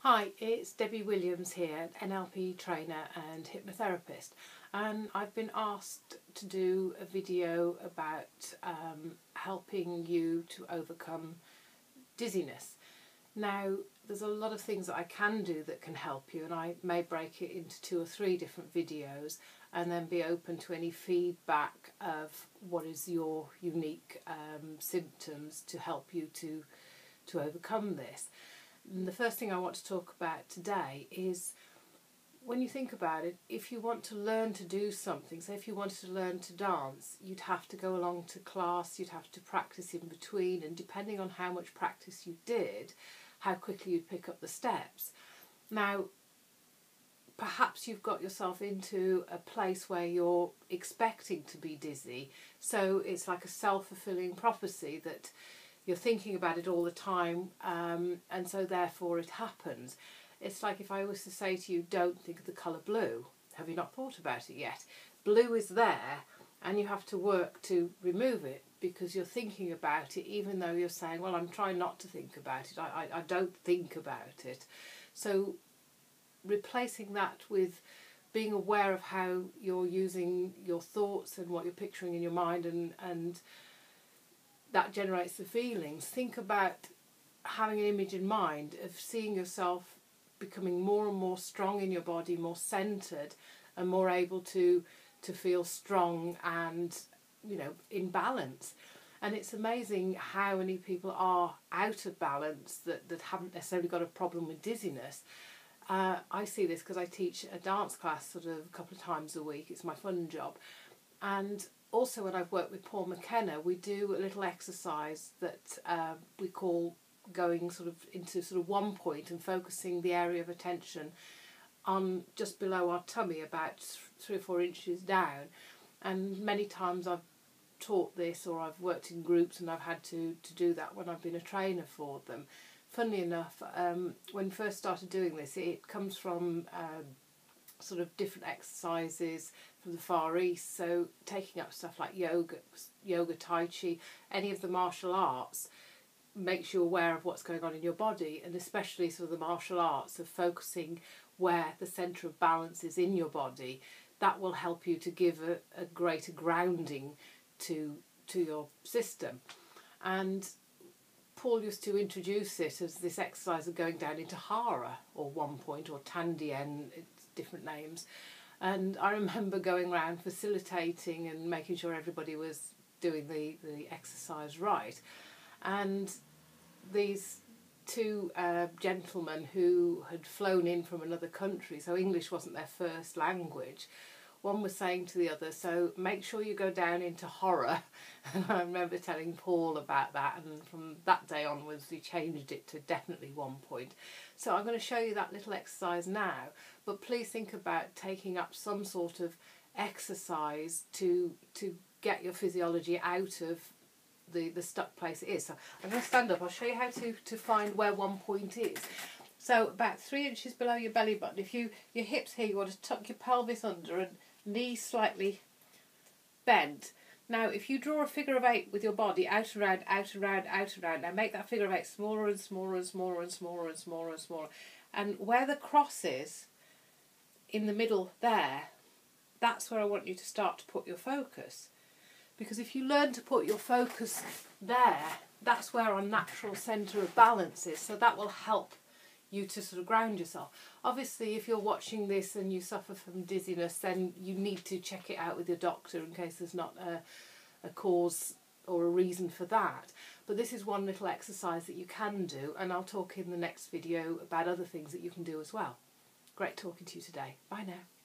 Hi, it's Debbie Williams here, NLP trainer and hypnotherapist, and I've been asked to do a video about helping you to overcome dizziness. Now, there's a lot of things that I can do that can help you, and I may break it into 2 or 3 different videos and then be open to any feedback of what is your unique symptoms to help you to overcome this. And the first thing I want to talk about today is, when you think about it, if you want to learn to do something, so if you wanted to learn to dance, you'd have to go along to class, you'd have to practice in between, and depending on how much practice you did, how quickly you'd pick up the steps. Now, perhaps you've got yourself into a place where you're expecting to be dizzy, so it's like a self-fulfilling prophecy that you're thinking about it all the time, and so therefore it happens. It's like if I was to say to you, don't think of the colour blue. Have you not thought about it yet? Blue is there, and you have to work to remove it because you're thinking about it, even though you're saying, well, I'm trying not to think about it. I don't think about it. So replacing that with being aware of how you're using your thoughts and what you're picturing in your mind, and that generates the feelings. Think about having an image in mind of seeing yourself becoming more and more strong in your body, more centred and more able to feel strong and, in balance. And it's amazing how many people are out of balance that haven't necessarily got a problem with dizziness. I see this because I teach a dance class sort of a couple of times a week. It's my fun job. And also when I've worked with Paul McKenna, we do a little exercise that we call going sort of into sort of one point and focusing the area of attention on just below our tummy, about 3 or 4 inches down. And many times I've taught this, or I've worked in groups and I've had to do that when I've been a trainer for them. Funnily enough, when we first started doing this, it comes from sort of different exercises from the Far East, so taking up stuff like yoga, Tai Chi, any of the martial arts makes you aware of what's going on in your body, and especially sort of the martial arts of focusing where the centre of balance is in your body. That will help you to give a greater grounding to your system. And Paul used to introduce it as this exercise of going down into Hara, or one point, or Tandien, it's different names. And I remember going around facilitating and making sure everybody was doing the exercise right. And these 2 gentlemen who had flown in from another country, so English wasn't their first language, one was saying to the other, so make sure you go down into horror. And I remember telling Paul about that, and from that day onwards we changed it to definitely one point. So I'm going to show you that little exercise now, but please think about taking up some sort of exercise to get your physiology out of the stuck place it is. So I'm going to stand up. I'll show you how to find where one point is. So about 3 inches below your belly button. If your hips here, you want to tuck your pelvis under and knees slightly bent. Now, if you draw a figure of 8 with your body, out and round, out and round, out and round, now make that figure of 8 smaller and smaller and smaller and smaller and smaller and smaller. And where the cross is, in the middle there, that's where I want you to start to put your focus. Because if you learn to put your focus there, that's where our natural centre of balance is. So that will help you to sort of ground yourself. Obviously, if you're watching this and you suffer from dizziness, then you need to check it out with your doctor in case there's not a cause or a reason for that. But this is one little exercise that you can do, and I'll talk in the next video about other things that you can do as well. Great talking to you today. Bye now.